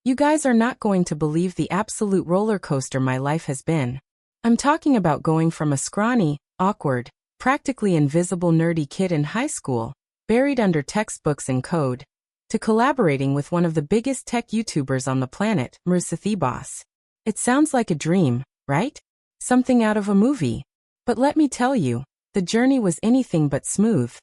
You guys are not going to believe the absolute roller coaster my life has been. I'm talking about going from a scrawny, awkward, practically invisible nerdy kid in high school, buried under textbooks and code, to collaborating with one of the biggest tech YouTubers on the planet, Mrwhosetheboss. It sounds like a dream, right? Something out of a movie. But let me tell you, the journey was anything but smooth.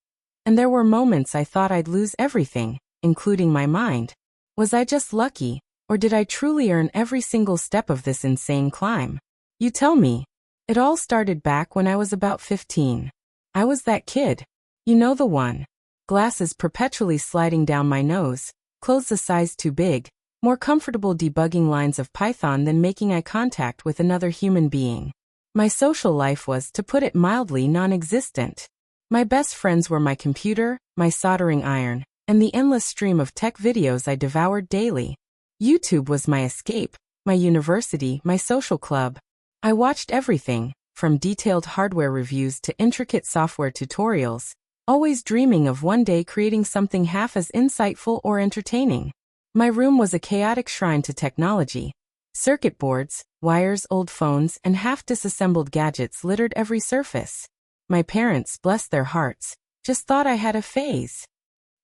And there were moments I thought I'd lose everything, including my mind. Was I just lucky, or did I truly earn every single step of this insane climb? You tell me. It all started back when I was about 15. I was that kid. You know the one. Glasses perpetually sliding down my nose, clothes a size too big, more comfortable debugging lines of Python than making eye contact with another human being. My social life was, to put it mildly, non-existent. My best friends were my computer, my soldering iron, and the endless stream of tech videos I devoured daily. YouTube was my escape, my university, my social club. I watched everything, from detailed hardware reviews to intricate software tutorials, always dreaming of one day creating something half as insightful or entertaining. My room was a chaotic shrine to technology. Circuit boards, wires, old phones, and half-disassembled gadgets littered every surface. My parents, bless their hearts, just thought I had a phase.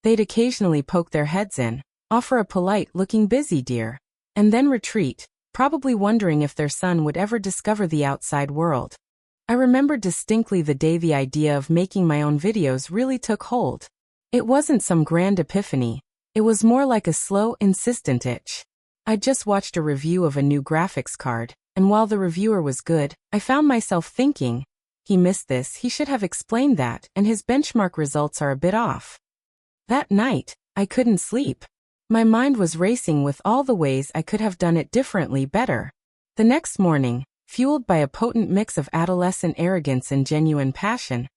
They'd occasionally poke their heads in, offer a polite "looking busy, dear," and then retreat, probably wondering if their son would ever discover the outside world. I remember distinctly the day the idea of making my own videos really took hold. It wasn't some grand epiphany. It was more like a slow, insistent itch. I'd just watched a review of a new graphics card, and while the reviewer was good, I found myself thinking, he missed this, he should have explained that, and his benchmark results are a bit off. That night, I couldn't sleep. My mind was racing with all the ways I could have done it differently, better. The next morning, fueled by a potent mix of adolescent arrogance and genuine passion,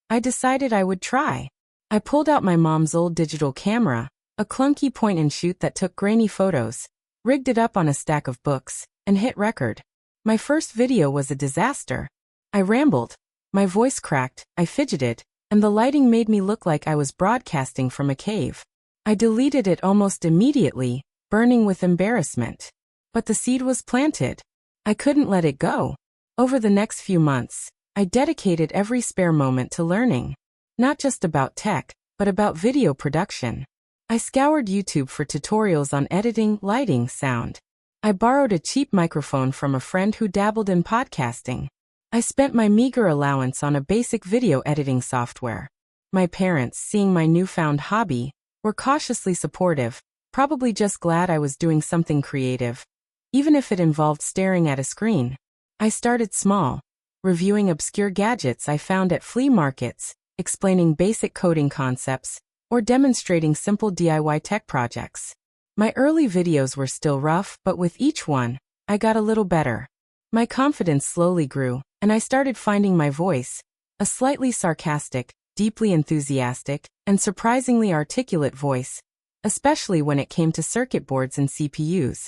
I decided I would try. I pulled out my mom's old digital camera, a clunky point-and-shoot that took grainy photos, rigged it up on a stack of books, and hit record. My first video was a disaster. I rambled, my voice cracked, I fidgeted, and the lighting made me look like I was broadcasting from a cave. I deleted it almost immediately, burning with embarrassment. But the seed was planted. I couldn't let it go. Over the next few months, I dedicated every spare moment to learning. Not just about tech, but about video production. I scoured YouTube for tutorials on editing, lighting, sound. I borrowed a cheap microphone from a friend who dabbled in podcasting. I spent my meager allowance on a basic video editing software. My parents, seeing my newfound hobby, were cautiously supportive, probably just glad I was doing something creative, even if it involved staring at a screen. I started small, reviewing obscure gadgets I found at flea markets, explaining basic coding concepts, or demonstrating simple DIY tech projects. My early videos were still rough, but with each one, I got a little better. My confidence slowly grew, and I started finding my voice, a slightly sarcastic, deeply enthusiastic, and surprisingly articulate voice, especially when it came to circuit boards and CPUs.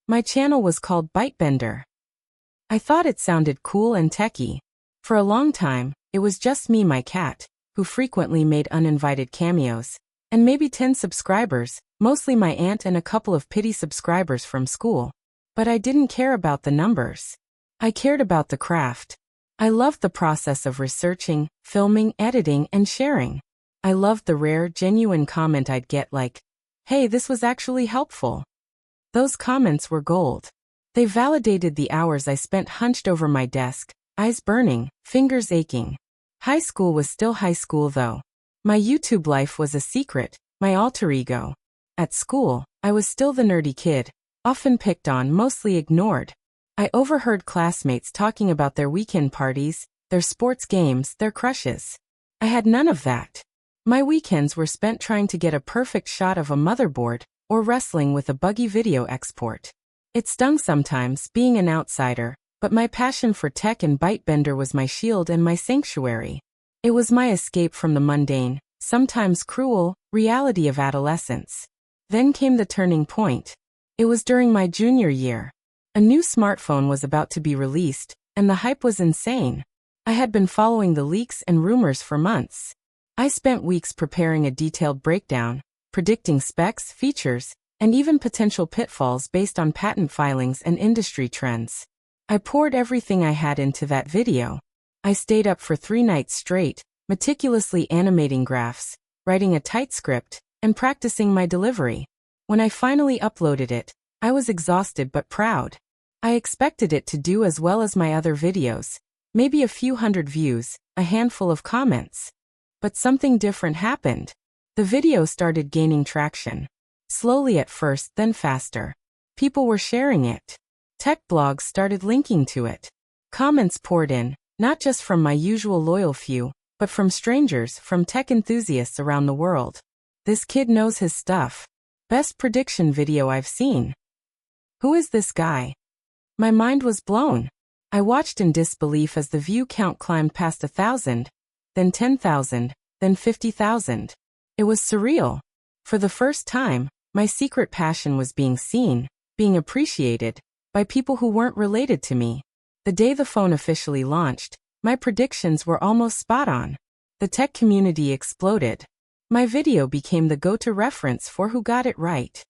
My channel was called Bitebender. I thought it sounded cool and techy. For a long time, it was just me, my cat, who frequently made uninvited cameos, and maybe 10 subscribers, mostly my aunt and a couple of pity subscribers from school. But I didn't care about the numbers. I cared about the craft. I loved the process of researching, filming, editing, and sharing. I loved the rare, genuine comment I'd get like, "Hey, this was actually helpful." Those comments were gold. They validated the hours I spent hunched over my desk, eyes burning, fingers aching. High school was still high school though. My YouTube life was a secret, my alter ego. At school, I was still the nerdy kid, often picked on, mostly ignored. I overheard classmates talking about their weekend parties, their sports games, their crushes. I had none of that. My weekends were spent trying to get a perfect shot of a motherboard, or wrestling with a buggy video export. It stung sometimes, being an outsider, but my passion for tech and Bitebender was my shield and my sanctuary. It was my escape from the mundane, sometimes cruel, reality of adolescence. Then came the turning point. It was during my junior year. A new smartphone was about to be released, and the hype was insane. I had been following the leaks and rumors for months. I spent weeks preparing a detailed breakdown, predicting specs, features, and even potential pitfalls based on patent filings and industry trends. I poured everything I had into that video. I stayed up for 3 nights straight, meticulously animating graphs, writing a tight script, and practicing my delivery. When I finally uploaded it, I was exhausted but proud. I expected it to do as well as my other videos, maybe a few hundred views, a handful of comments. But something different happened. The video started gaining traction. Slowly at first, then faster. People were sharing it. Tech blogs started linking to it. Comments poured in, not just from my usual loyal few, but from strangers, from tech enthusiasts around the world. This kid knows his stuff. Best prediction video I've seen. Who is this guy? My mind was blown. I watched in disbelief as the view count climbed past 1,000, then 10,000, then 50,000. It was surreal. For the first time, my secret passion was being seen, being appreciated, by people who weren't related to me. The day the phone officially launched, my predictions were almost spot on. The tech community exploded. My video became the go-to reference for who got it right.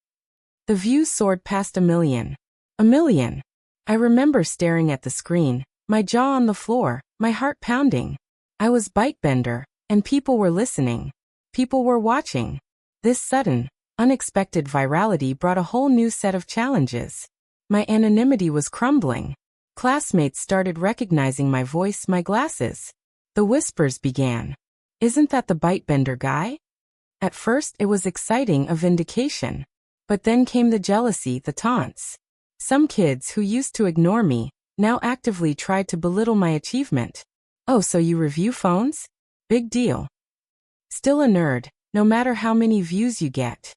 The views soared past 1 million. 1 million. I remember staring at the screen, my jaw on the floor, my heart pounding. I was Bitebender, and people were listening. People were watching. This sudden, unexpected virality brought a whole new set of challenges. My anonymity was crumbling. Classmates started recognizing my voice, my glasses. The whispers began. Isn't that the Bitebender guy? At first it was exciting, a vindication. But then came the jealousy, the taunts. Some kids who used to ignore me, now actively tried to belittle my achievement. Oh, so you review phones? Big deal. Still a nerd, no matter how many views you get.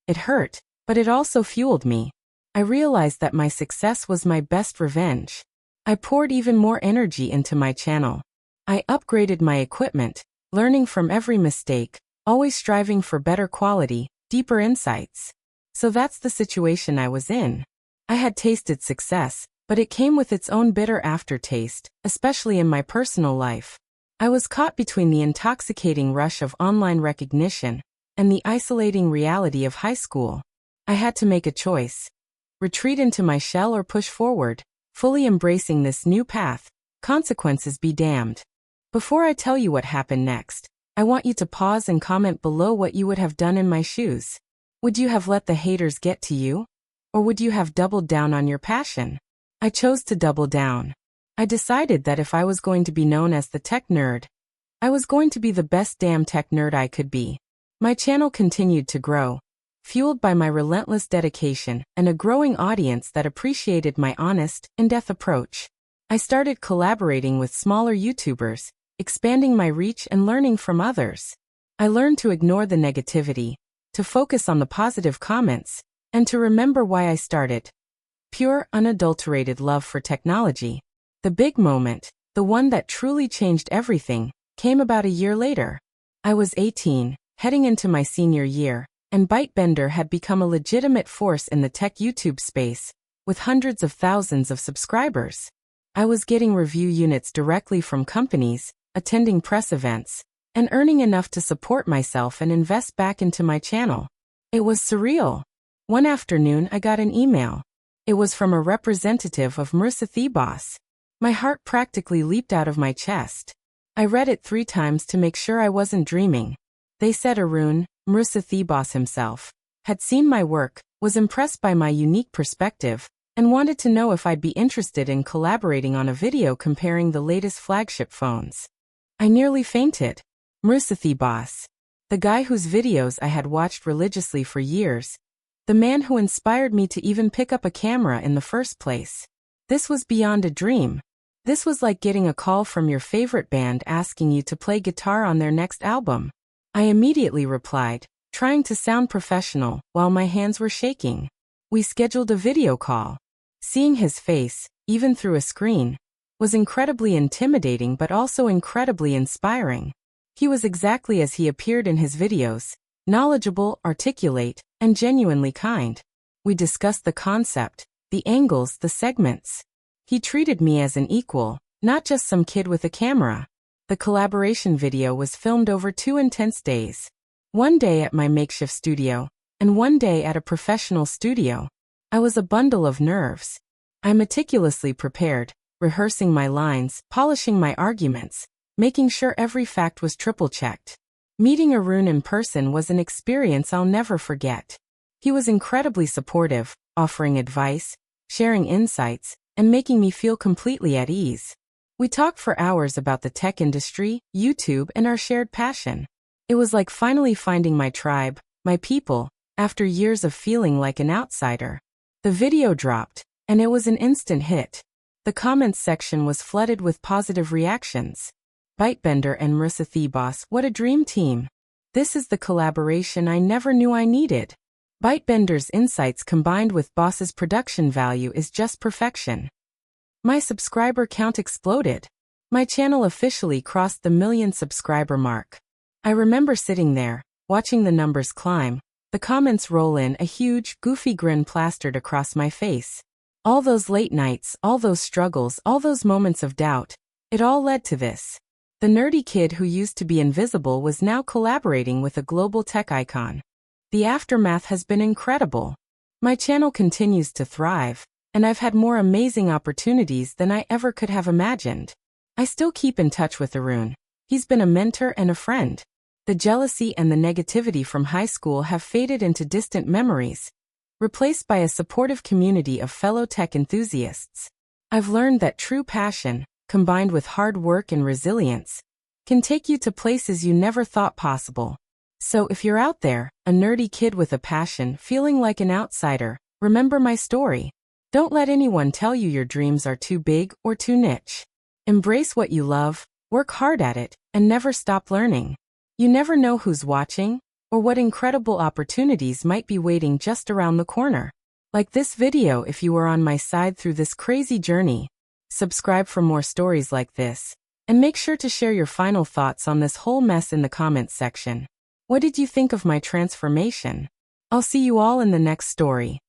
It hurt, but it also fueled me. I realized that my success was my best revenge. I poured even more energy into my channel. I upgraded my equipment, learning from every mistake, always striving for better quality, deeper insights. So that's the situation I was in. I had tasted success, but it came with its own bitter aftertaste, especially in my personal life. I was caught between the intoxicating rush of online recognition and the isolating reality of high school. I had to make a choice. Retreat into my shell or push forward, fully embracing this new path, consequences be damned. Before I tell you what happened next, I want you to pause and comment below what you would have done in my shoes. Would you have let the haters get to you? Or would you have doubled down on your passion? I chose to double down. I decided that if I was going to be known as the tech nerd, I was going to be the best damn tech nerd I could be. My channel continued to grow, fueled by my relentless dedication and a growing audience that appreciated my honest, in-depth approach. I started collaborating with smaller YouTubers, expanding my reach and learning from others. I learned to ignore the negativity, to focus on the positive comments, and to remember why I started. Pure, unadulterated love for technology. The big moment, the one that truly changed everything, came about a year later. I was 18, heading into my senior year, and Bitebender had become a legitimate force in the tech YouTube space, with hundreds of thousands of subscribers. I was getting review units directly from companies, attending press events, and earning enough to support myself and invest back into my channel. It was surreal. One afternoon I got an email. It was from a representative of Mrwhosetheboss. My heart practically leaped out of my chest. I read it 3 times to make sure I wasn't dreaming. They said Arun, Mrwhosetheboss himself, had seen my work, was impressed by my unique perspective, and wanted to know if I'd be interested in collaborating on a video comparing the latest flagship phones. I nearly fainted. Mrwhosetheboss, the guy whose videos I had watched religiously for years, the man who inspired me to even pick up a camera in the first place. This was beyond a dream. This was like getting a call from your favorite band asking you to play guitar on their next album. I immediately replied, trying to sound professional while my hands were shaking. We scheduled a video call. Seeing his face, even through a screen, was incredibly intimidating but also incredibly inspiring. He was exactly as he appeared in his videos, knowledgeable, articulate, and genuinely kind. We discussed the concept, the angles, the segments. He treated me as an equal, not just some kid with a camera. The collaboration video was filmed over 2 intense days. One day at my makeshift studio, And one day at a professional studio, I was a bundle of nerves. I meticulously prepared, rehearsing my lines, polishing my arguments, making sure every fact was triple-checked. Meeting Arun in person was an experience I'll never forget. He was incredibly supportive, offering advice, sharing insights, and making me feel completely at ease. We talked for hours about the tech industry, YouTube, and our shared passion. It was like finally finding my tribe, my people, after years of feeling like an outsider. The video dropped, and it was an instant hit. The comments section was flooded with positive reactions. Bitebender and Mrwhosetheboss, what a dream team. This is the collaboration I never knew I needed. Bitebender's insights combined with Boss's production value is just perfection. My subscriber count exploded. My channel officially crossed the 1 million subscriber mark. I remember sitting there, watching the numbers climb, the comments roll in, a huge, goofy grin plastered across my face. All those late nights, all those struggles, all those moments of doubt, it all led to this. The nerdy kid who used to be invisible was now collaborating with a global tech icon. The aftermath has been incredible. My channel continues to thrive, and I've had more amazing opportunities than I ever could have imagined. I still keep in touch with Arun. He's been a mentor and a friend. The jealousy and the negativity from high school have faded into distant memories, replaced by a supportive community of fellow tech enthusiasts. I've learned that true passion, combined with hard work and resilience, can take you to places you never thought possible. So if you're out there, a nerdy kid with a passion, feeling like an outsider, remember my story. Don't let anyone tell you your dreams are too big or too niche. Embrace what you love, work hard at it, and never stop learning. You never know who's watching, or what incredible opportunities might be waiting just around the corner. Like this video if you were on my side through this crazy journey. Subscribe for more stories like this, and make sure to share your final thoughts on this whole mess in the comments section. What did you think of my transformation? I'll see you all in the next story.